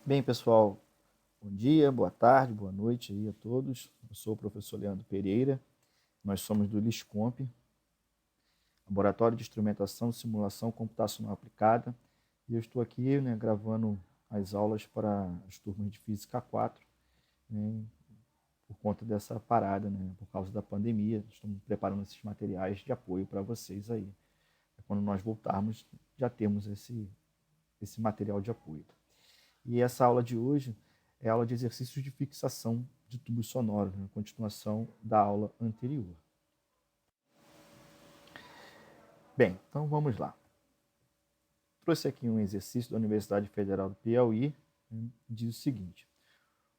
Bem, pessoal, bom dia, boa tarde, boa noite aí a todos. Eu sou o professor Leandro Pereira, nós somos do LISCOMP, Laboratório de Instrumentação, Simulação Computacional Aplicada, e eu estou aqui gravando as aulas para as turmas de Física 4, né, por conta dessa parada, por causa da pandemia. Estamos preparando esses materiais de apoio para vocês aí. Quando nós voltarmos, já temos esse material de apoio. E essa aula de hoje é a aula de exercícios de fixação de tubos sonoros, na continuação da aula anterior. Bem, então vamos lá. Trouxe aqui um exercício da Universidade Federal do Piauí, diz o seguinte: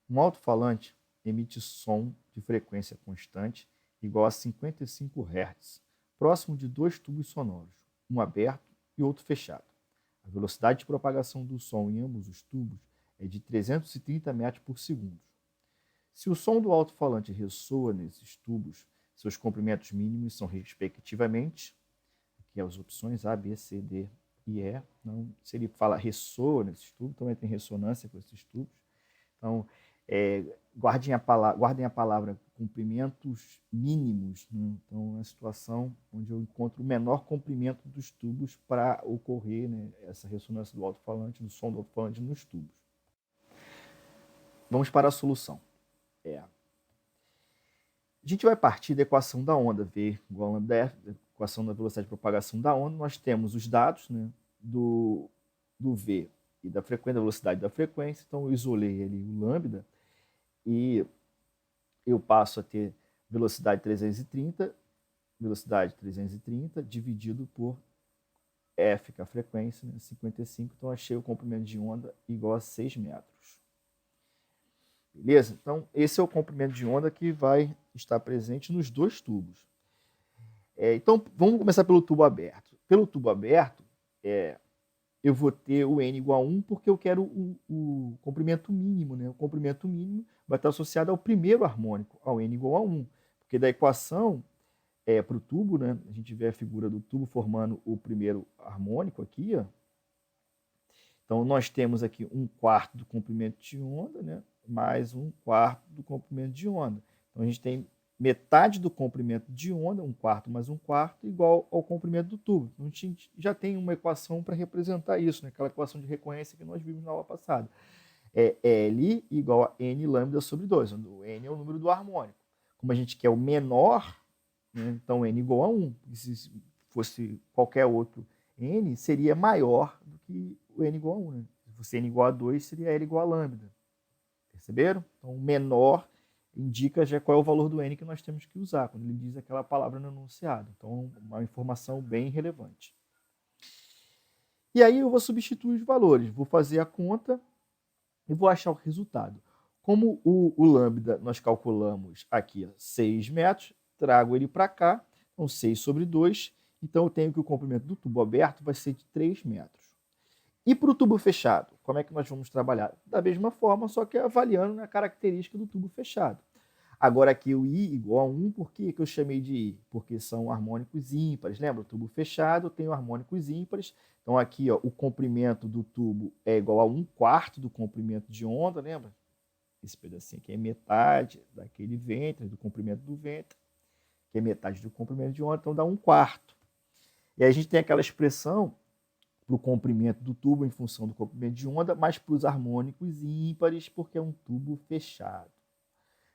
um alto-falante emite som de frequência constante igual a 55 Hz, próximo de dois tubos sonoros, um aberto e outro fechado. A velocidade de propagação do som em ambos os tubos é de 330 metros por segundo. Se o som do alto-falante ressoa nesses tubos, seus comprimentos mínimos são respectivamente, aqui as opções A, B, C, D e E. Não, se ele fala ressoa nesses tubos, também tem ressonância com esses tubos. Então, guardem a palavra comprimentos mínimos. Então, é uma situação onde eu encontro o menor comprimento dos tubos para ocorrer essa ressonância do alto-falante, do som do alto-falante nos tubos. Vamos para a solução. A gente vai partir da equação da onda, V igual a lambda F, da equação da velocidade de propagação da onda. Nós temos os dados do V e da frequência, da velocidade da frequência. Então, eu isolei ali o lambda e eu passo a ter velocidade 330 dividido por F, que é a frequência, 55. Então, achei o comprimento de onda igual a 6 metros. Beleza? Então, esse é o comprimento de onda que vai estar presente nos dois tubos. Então, vamos começar pelo tubo aberto. Pelo tubo aberto, eu vou ter o N igual a 1 porque eu quero o comprimento mínimo. O comprimento mínimo vai estar associado ao primeiro harmônico, ao N igual a 1. Porque da equação para o tubo, a gente vê a figura do tubo formando o primeiro harmônico aqui. Então, nós temos aqui 1/4 do comprimento de onda, mais 1/4 do comprimento de onda. Então, a gente tem metade do comprimento de onda, 1/4 mais 1/4, igual ao comprimento do tubo. Então, a gente já tem uma equação para representar isso, aquela equação de recorrência que nós vimos na aula passada. É L igual a N lambda sobre 2, onde o N é o número do harmônico. Como a gente quer o menor, então N igual a 1. Se fosse qualquer outro N, seria maior do que o N igual a 1. Se fosse N igual a 2, seria L igual a lambda. Perceberam? Então, o menor indica já qual é o valor do N que nós temos que usar, quando ele diz aquela palavra no enunciado. Então, uma informação bem relevante. E aí eu vou substituir os valores. Vou fazer a conta e vou achar o resultado. Como o lambda nós calculamos aqui 6 metros, trago ele para cá, então 6 sobre 2, então eu tenho que o comprimento do tubo aberto vai ser de 3 metros. E para o tubo fechado, como é que nós vamos trabalhar? Da mesma forma, só que avaliando a característica do tubo fechado. Agora aqui o I igual a 1, por que eu chamei de I? Porque são harmônicos ímpares. Lembra? O tubo fechado tem harmônicos ímpares. Então aqui o comprimento do tubo é igual a 1/4 do comprimento de onda, lembra? Esse pedacinho aqui é metade daquele ventre, do comprimento do ventre, que é metade do comprimento de onda, então dá 1/4. E aí a gente tem aquela expressão para o comprimento do tubo em função do comprimento de onda, mas para os harmônicos ímpares, porque é um tubo fechado.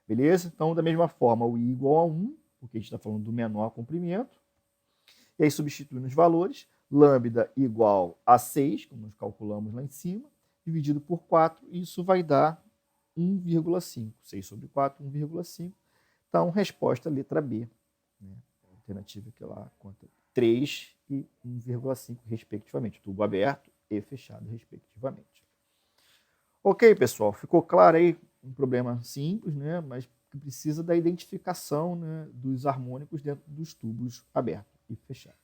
Beleza? Então, da mesma forma, o I igual a 1, porque a gente está falando do menor comprimento. E aí, substituindo os valores, lambda igual a 6, como nós calculamos lá em cima, dividido por 4, isso vai dar 1,5. 6 sobre 4, 1,5. Então, resposta letra B. A alternativa que lá conta 3 e 1,5, respectivamente. Tubo aberto e fechado, respectivamente. Ok, pessoal, ficou claro aí? Um problema simples, mas que precisa da identificação dos harmônicos dentro dos tubos abertos e fechados.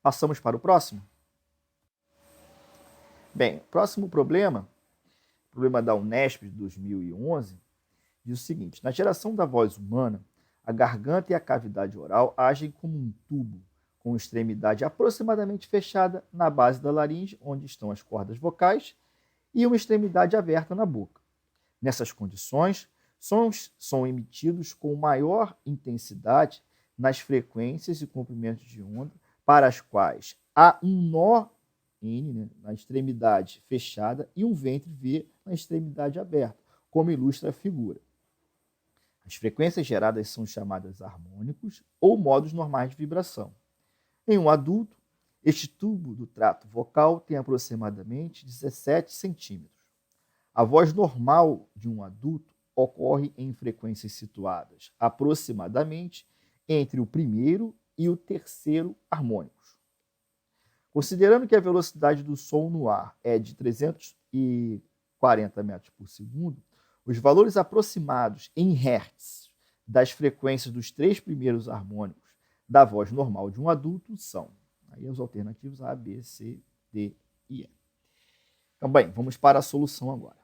Passamos para o próximo? Bem, próximo problema da Unesp de 2011, diz o seguinte: na geração da voz humana, a garganta e a cavidade oral agem como um tubo, com extremidade aproximadamente fechada na base da laringe, onde estão as cordas vocais, e uma extremidade aberta na boca. Nessas condições, sons são emitidos com maior intensidade nas frequências e comprimentos de onda para as quais há um nó N, né, na extremidade fechada e um ventre V na extremidade aberta, como ilustra a figura. As frequências geradas são chamadas harmônicos ou modos normais de vibração. Em um adulto, este tubo do trato vocal tem aproximadamente 17 centímetros. A voz normal de um adulto ocorre em frequências situadas aproximadamente entre o primeiro e o terceiro harmônicos. Considerando que a velocidade do som no ar é de 340 metros por segundo, os valores aproximados em hertz das frequências dos 3 primeiros harmônicos da voz normal de um adulto são, aí os alternativos A, B, C, D e E. Então, bem, vamos para a solução agora.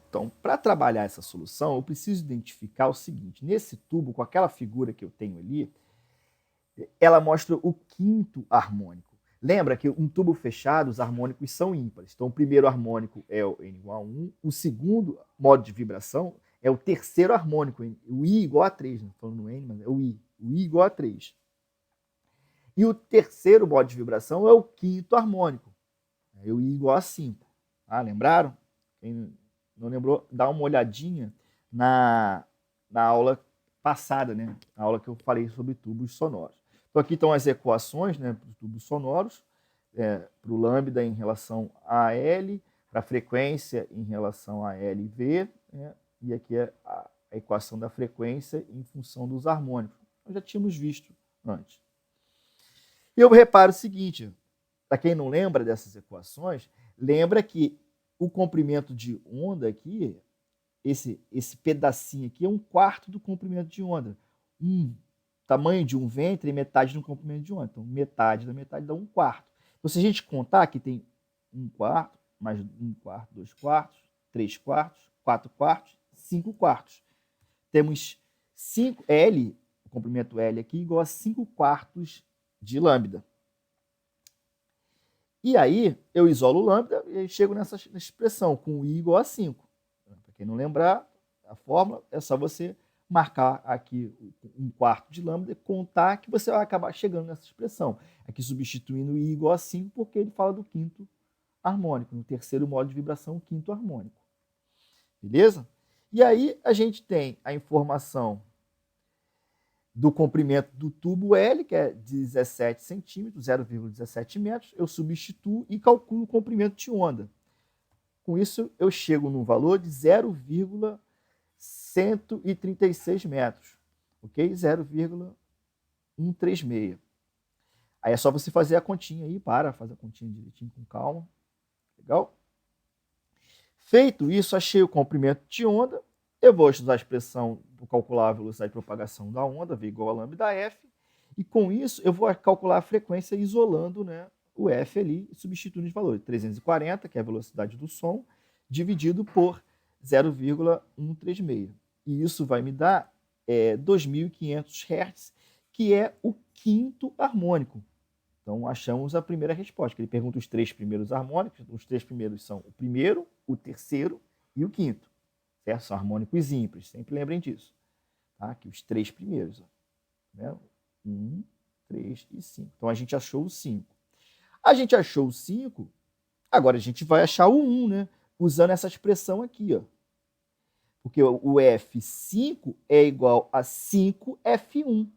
Então, para trabalhar essa solução, eu preciso identificar o seguinte: nesse tubo, com aquela figura que eu tenho ali, ela mostra o quinto harmônico. Lembra que um tubo fechado, os harmônicos são ímpares. Então, o primeiro harmônico é o N igual a 1, o segundo modo de vibração é o terceiro harmônico, o I igual a 3, não estou falando no N, mas é o I igual a 3. E o terceiro modo de vibração é o quinto harmônico, é o I igual a 5. Ah, lembraram? Quem não lembrou, dá uma olhadinha na aula passada, né? Na aula que eu falei sobre tubos sonoros. Então, aqui estão as equações, né, para os tubos sonoros, para o lambda em relação a L, para a frequência em relação a L e V, né, e aqui é a equação da frequência em função dos harmônicos. Nós já tínhamos visto antes. E eu reparo o seguinte, para quem não lembra dessas equações, lembra que o comprimento de onda aqui, esse pedacinho aqui é 1/4 do comprimento de onda. Tamanho de um ventre é metade do comprimento de onda. Então, metade da metade dá 1/4. Então, se a gente contar, aqui tem 1/4, mais 1/4, 2/4, 3/4, 4/4, 5/4. Temos 5 L, o comprimento L aqui, igual a 5/4 de lambda. E aí, eu isolo o lambda e chego nessa expressão, com I igual a 5. Para quem não lembrar, a fórmula é só você marcar aqui 1/4 de lambda e contar que você vai acabar chegando nessa expressão. Aqui substituindo I igual a 5, porque ele fala do quinto harmônico, no terceiro modo de vibração, o quinto harmônico. Beleza? E aí a gente tem a informação do comprimento do tubo L, que é 17 centímetros, 0,17 metros. Eu substituo e calculo o comprimento de onda. Com isso, eu chego num valor de 0,136 metros, ok? 0,136. Aí é só você fazer a continha aí, fazer a continha direitinho com calma. Legal? Feito isso, achei o comprimento de onda. Eu vou usar a expressão para calcular a velocidade de propagação da onda, V igual a lambda F. E com isso, eu vou calcular a frequência isolando, né, o F ali, substituindo os valores. 340, que é a velocidade do som, dividido por 0,136. E isso vai me dar 2.500 Hz, que é o quinto harmônico. Então, achamos a primeira resposta, que ele pergunta os 3 primeiros harmônicos. Os 3 primeiros são o primeiro, o terceiro e o quinto. Certo? São harmônicos ímpares, sempre lembrem disso. Tá? Aqui os 3 primeiros. Ó. Né? 1, 3 e 5. Então, a gente achou o 5. A gente achou o 5, agora a gente vai achar o 1, né? Usando essa expressão aqui. Ó. Porque o F5 é igual a 5F1.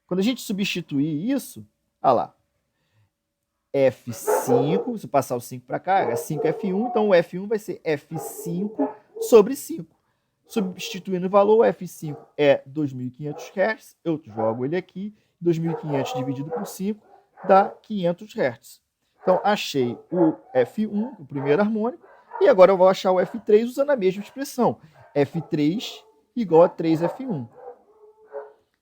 Quando a gente substituir isso, olha lá, F5, se passar o 5 para cá, é 5F1, então o F1 vai ser F5 sobre 5. Substituindo o valor, o F5 é 2.500 Hz, eu jogo ele aqui, 2.500 dividido por 5 dá 500 Hz. Então, achei o F1, o primeiro harmônico, e agora eu vou achar o F3 usando a mesma expressão. F3 igual a 3F1.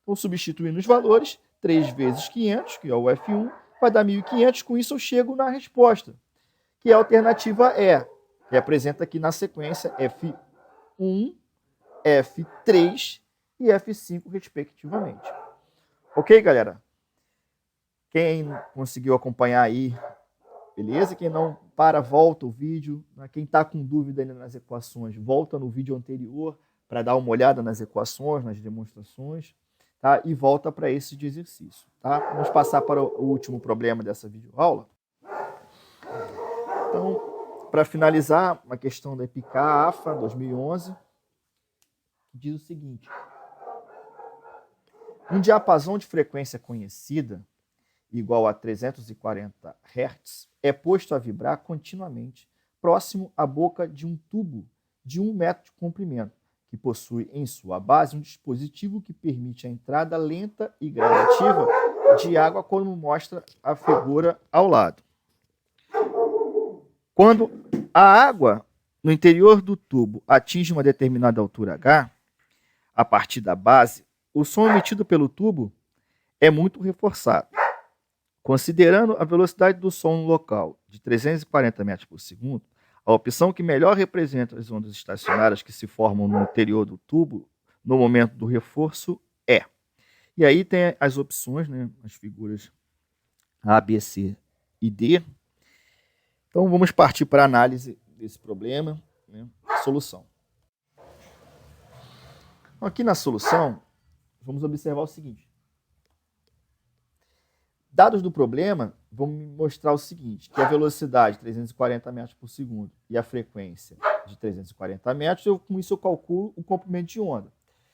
Então, substituindo os valores, 3 vezes 500, que é o F1, vai dar 1.500. Com isso, eu chego na resposta, que é a alternativa E, que apresenta aqui na sequência F1, F3 e F5, respectivamente. Ok, galera? Quem conseguiu acompanhar aí, beleza? Quem não volta o vídeo. Quem está com dúvida ainda nas equações, volta no vídeo anterior para dar uma olhada nas equações, nas demonstrações, tá? E volta para esse de exercício. Tá? Vamos passar para o último problema dessa videoaula. Então, para finalizar, uma questão da EPICA AFA 2011, que diz o seguinte: um diapasão de frequência conhecida, igual a 340 Hz, é posto a vibrar continuamente próximo à boca de um tubo de 1 metro de comprimento, que possui em sua base um dispositivo que permite a entrada lenta e gradativa de água, como mostra a figura ao lado. Quando a água no interior do tubo atinge uma determinada altura H, a partir da base, o som emitido pelo tubo é muito reforçado. Considerando a velocidade do som no local de 340 metros por segundo, a opção que melhor representa as ondas estacionárias que se formam no interior do tubo no momento do reforço é. E aí tem as opções, né, as figuras A, B, C e D. Então vamos partir para a análise desse problema, né, solução. Aqui na solução, vamos observar o seguinte. Dados do problema vão me mostrar o seguinte, que a velocidade de 340 metros por segundo e a frequência de 340 metros, com isso eu calculo o comprimento de onda.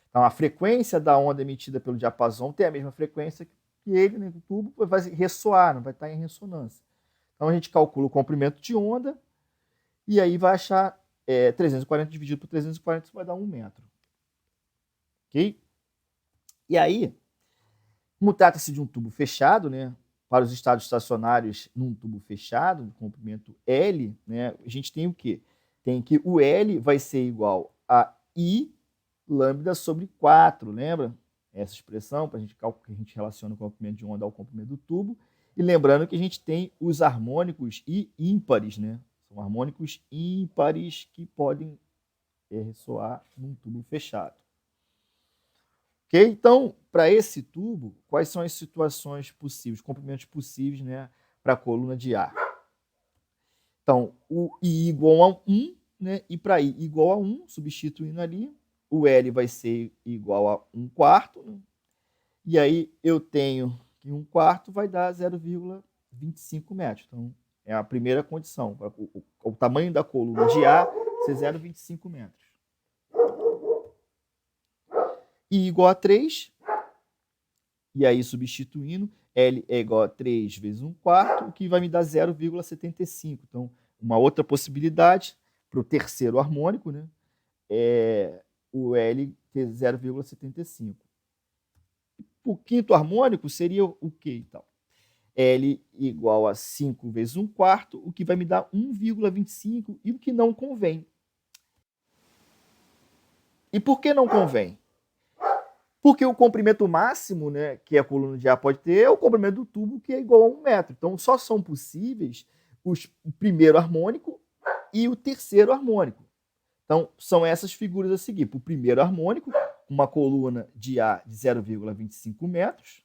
Então, a frequência da onda emitida pelo diapasão tem a mesma frequência que ele, né, do tubo, vai ressoar, não vai estar em ressonância. Então, a gente calcula o comprimento de onda e aí vai achar 340 dividido por 340, isso vai dar 1 metro. Ok? E aí, como trata-se de um tubo fechado, né, para os estados estacionários num tubo fechado, de comprimento L, né, a gente tem o quê? Tem que o L vai ser igual a I lambda sobre 4, lembra? Essa expressão para a gente calcular, que a gente relaciona o comprimento de onda ao comprimento do tubo. E lembrando que a gente tem os harmônicos e ímpares, né? São harmônicos ímpares que podem ressoar num tubo fechado. Ok? Então, para esse tubo, quais são as situações possíveis, comprimentos possíveis, né, para a coluna de ar? Então, o I igual a 1, né, e para I igual a 1, substituindo ali, o L vai ser igual a 1/4, né, e aí eu tenho que 1/4 vai dar 0,25 metros. Então, é a primeira condição, o tamanho da coluna de ar ser 0,25 metros. I igual a 3, e aí substituindo, L é igual a 3 vezes 1/4, o que vai me dar 0,75. Então, uma outra possibilidade para o terceiro harmônico, né, é o L ter 0,75. O quinto harmônico seria o quê, então? L igual a 5 vezes 1/4, o que vai me dar 1,25, e o que não convém. E por que não convém? Porque o comprimento máximo, né, que a coluna de ar pode ter é o comprimento do tubo, que é igual a 1 metro. Então, só são possíveis o primeiro harmônico e o terceiro harmônico. Então, são essas figuras a seguir. Para o primeiro harmônico, uma coluna de ar de 0,25 metros.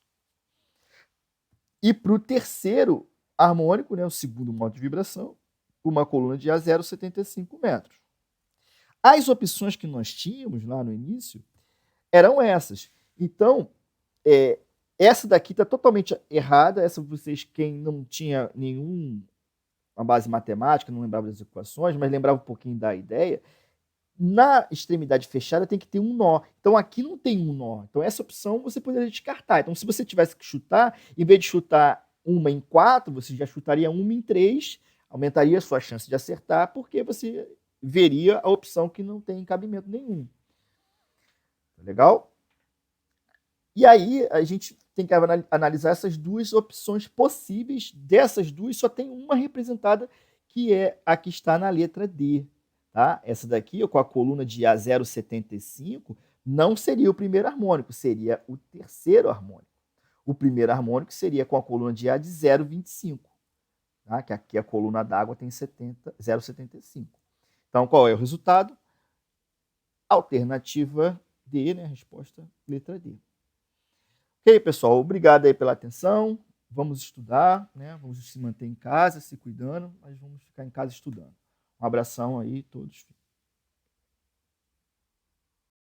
E para o terceiro harmônico, né, o segundo modo de vibração, uma coluna de ar 0,75 metros. As opções que nós tínhamos lá no início eram essas. Então, essa daqui está totalmente errada. Essa vocês, quem não tinha nenhuma base matemática, não lembrava das equações, mas lembrava um pouquinho da ideia, na extremidade fechada tem que ter um nó. Então, aqui não tem um nó. Então, essa opção você poderia descartar. Então, se você tivesse que chutar, em vez de chutar uma em 4, você já chutaria uma em 3, aumentaria a sua chance de acertar, porque você veria a opção que não tem cabimento nenhum. Legal? E aí, a gente tem que analisar essas duas opções possíveis. Dessas duas, só tem uma representada, que é a que está na letra D. Tá? Essa daqui, com a coluna de A 0,75, não seria o primeiro harmônico, seria o terceiro harmônico. O primeiro harmônico seria com a coluna de A de 0,25. Tá? Que aqui a coluna d'água tem 0,75. Então, qual é o resultado? Alternativa D, né? Resposta letra D. Ok, pessoal? Obrigado aí pela atenção. vamos estudar, né? Vamos se manter em casa, se cuidando, mas vamos ficar em casa estudando. Um abração aí, todos.